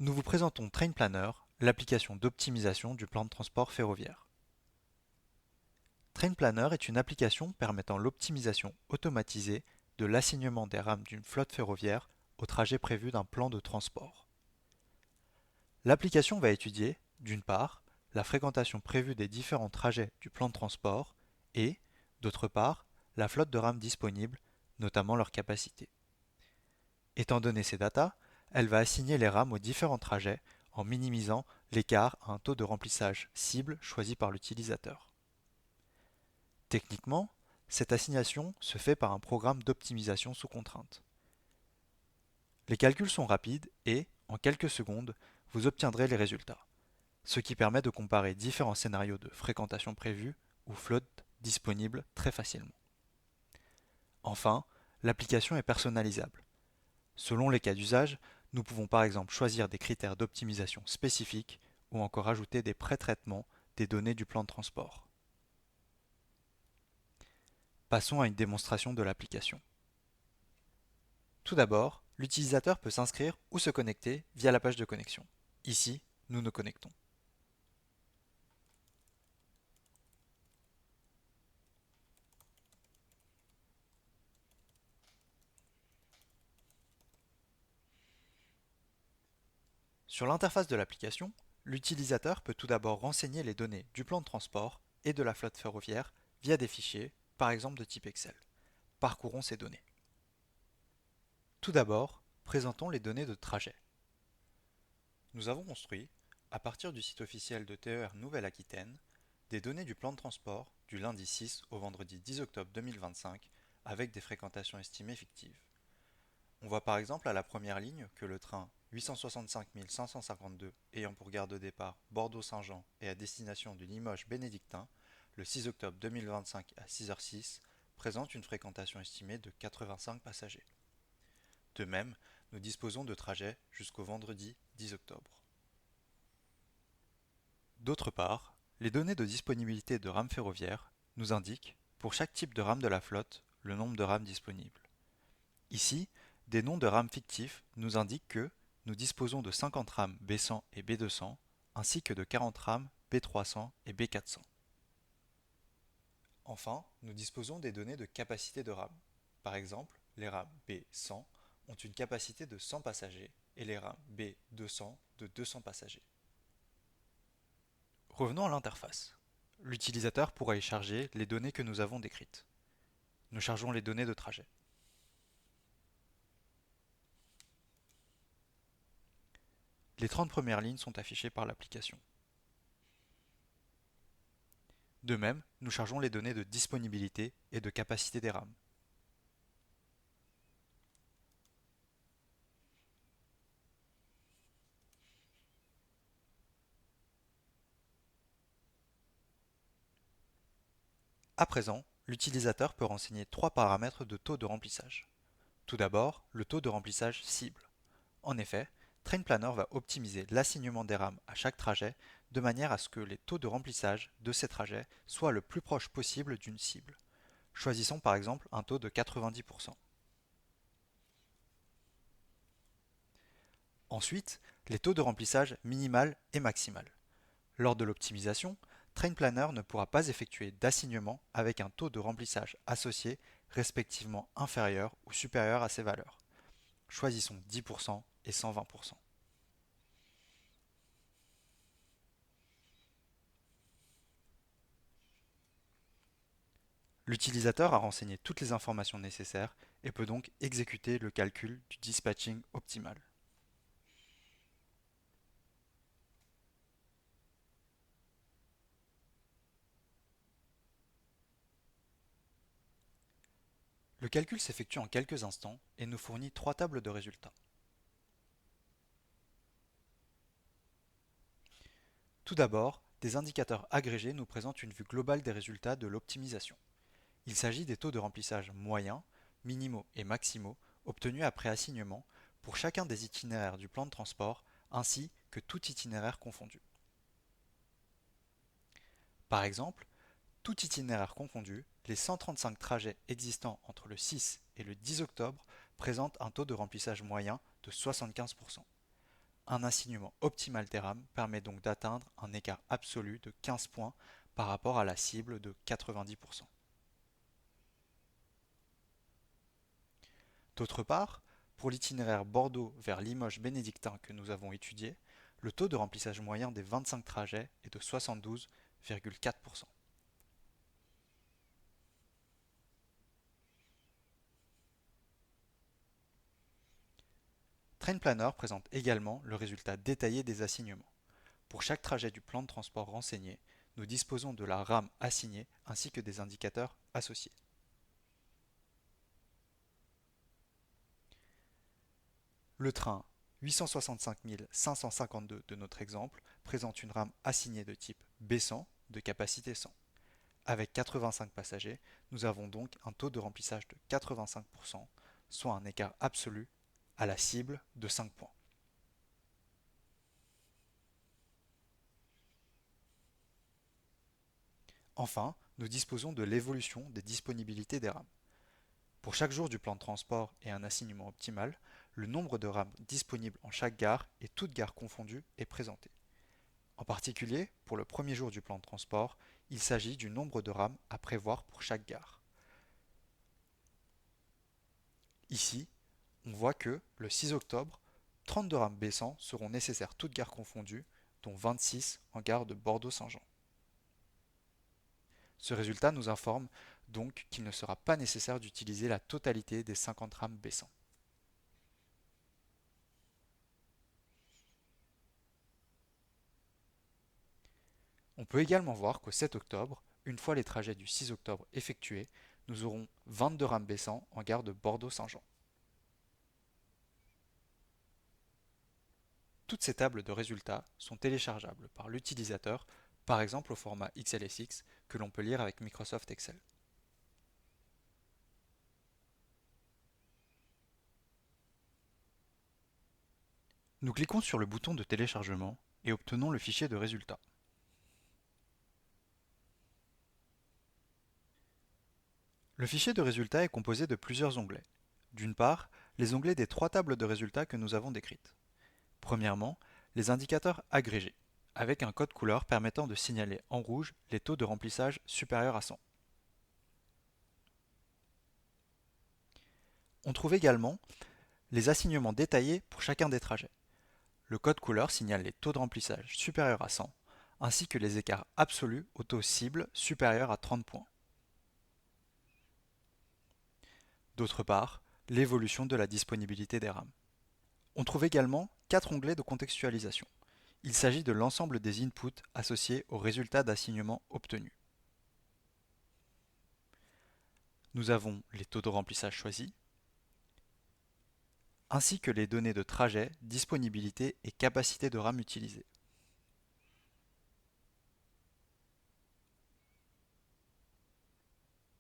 Nous vous présentons Train Planner, l'application d'optimisation du plan de transport ferroviaire. Train Planner est une application permettant l'optimisation automatisée de l'assignement des rames d'une flotte ferroviaire au trajet prévu d'un plan de transport. L'application va étudier, d'une part, la fréquentation prévue des différents trajets du plan de transport et, d'autre part, la flotte de rames disponibles, notamment leur capacité. Étant donné ces datas, elle va assigner les rames aux différents trajets en minimisant l'écart à un taux de remplissage cible choisi par l'utilisateur. Techniquement, cette assignation se fait par un programme d'optimisation sous contrainte. Les calculs sont rapides et, en quelques secondes, vous obtiendrez les résultats, ce qui permet de comparer différents scénarios de fréquentation prévus ou flotte disponibles très facilement. Enfin, l'application est personnalisable. Selon les cas d'usage, nous pouvons par exemple choisir des critères d'optimisation spécifiques ou encore ajouter des pré-traitements des données du plan de transport. Passons à une démonstration de l'application. Tout d'abord, l'utilisateur peut s'inscrire ou se connecter via la page de connexion. Ici, nous nous connectons. Sur l'interface de l'application, l'utilisateur peut tout d'abord renseigner les données du plan de transport et de la flotte ferroviaire via des fichiers, par exemple de type Excel. Parcourons ces données. Tout d'abord, présentons les données de trajet. Nous avons construit, à partir du site officiel de TER Nouvelle-Aquitaine, des données du plan de transport du lundi 6 au vendredi 10 octobre 2025 avec des fréquentations estimées fictives. On voit par exemple à la première ligne que le train 865 552 ayant pour gare de départ Bordeaux-Saint-Jean et à destination du Limoges bénédictin le 6 octobre 2025 à 6h06 présente une fréquentation estimée de 85 passagers. De même, nous disposons de trajets jusqu'au vendredi 10 octobre. D'autre part, les données de disponibilité de rames ferroviaires nous indiquent, pour chaque type de rame de la flotte, le nombre de rames disponibles. Ici, des noms de rames fictifs nous indiquent que nous disposons de 50 rames B100 et B200, ainsi que de 40 rames B300 et B400. Enfin, nous disposons des données de capacité de rame. Par exemple, les rames B100 ont une capacité de 100 passagers et les rames B200 de 200 passagers. Revenons à l'interface. L'utilisateur pourra y charger les données que nous avons décrites. Nous chargeons les données de trajet. Les 30 premières lignes sont affichées par l'application. De même, nous chargeons les données de disponibilité et de capacité des rames. À présent, l'utilisateur peut renseigner trois paramètres de taux de remplissage. Tout d'abord, le taux de remplissage cible. En effet, Train Planner va optimiser l'assignement des rames à chaque trajet de manière à ce que les taux de remplissage de ces trajets soient le plus proche possible d'une cible. Choisissons par exemple un taux de 90%. Ensuite, les taux de remplissage minimal et maximal. Lors de l'optimisation, Train Planner ne pourra pas effectuer d'assignement avec un taux de remplissage associé respectivement inférieur ou supérieur à ces valeurs. Choisissons 10% et 120%. L'utilisateur a renseigné toutes les informations nécessaires et peut donc exécuter le calcul du dispatching optimal. Le calcul s'effectue en quelques instants et nous fournit trois tables de résultats. Tout d'abord, des indicateurs agrégés nous présentent une vue globale des résultats de l'optimisation. Il s'agit des taux de remplissage moyens, minimaux et maximaux obtenus après assignement pour chacun des itinéraires du plan de transport ainsi que tout itinéraire confondu. Par exemple, tout itinéraire confondu, les 135 trajets existants entre le 6 et le 10 octobre présentent un taux de remplissage moyen de 75%. Un assignement optimal des RAM permet donc d'atteindre un écart absolu de 15 points par rapport à la cible de 90%. D'autre part, pour l'itinéraire Bordeaux vers Limoges bénédictin que nous avons étudié, le taux de remplissage moyen des 25 trajets est de 72,4%. TrainPlanner présente également le résultat détaillé des assignements. Pour chaque trajet du plan de transport renseigné, nous disposons de la RAM assignée ainsi que des indicateurs associés. Le train 865 552 de notre exemple présente une RAM assignée de type B100 de capacité 100. Avec 85 passagers, nous avons donc un taux de remplissage de 85%, soit un écart absolu à la cible de 5 points. Enfin, nous disposons de l'évolution des disponibilités des rames. Pour chaque jour du plan de transport et un assignement optimal, le nombre de rames disponibles en chaque gare et toutes gares confondues est présenté. En particulier, pour le premier jour du plan de transport, il s'agit du nombre de rames à prévoir pour chaque gare. Ici, on voit que le 6 octobre, 32 rames B100 seront nécessaires toutes gares confondues, dont 26 en gare de Bordeaux-Saint-Jean. Ce résultat nous informe donc qu'il ne sera pas nécessaire d'utiliser la totalité des 50 rames B100. On peut également voir qu'au 7 octobre, une fois les trajets du 6 octobre effectués, nous aurons 22 rames B100 en gare de Bordeaux-Saint-Jean. Toutes ces tables de résultats sont téléchargeables par l'utilisateur, par exemple au format XLSX que l'on peut lire avec Microsoft Excel. Nous cliquons sur le bouton de téléchargement et obtenons le fichier de résultats. Le fichier de résultats est composé de plusieurs onglets. D'une part, les onglets des 3 tables de résultats que nous avons décrites. Premièrement, les indicateurs agrégés, avec un code couleur permettant de signaler en rouge les taux de remplissage supérieurs à 100. On trouve également les assignements détaillés pour chacun des trajets. Le code couleur signale les taux de remplissage supérieurs à 100, ainsi que les écarts absolus au taux cible supérieur à 30 points. D'autre part, l'évolution de la disponibilité des rames. On trouve également 4 onglets de contextualisation. Il s'agit de l'ensemble des inputs associés aux résultats d'assignement obtenus. Nous avons les taux de remplissage choisis, ainsi que les données de trajet, disponibilité et capacité de RAM utilisée.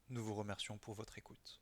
Nous vous remercions pour votre écoute.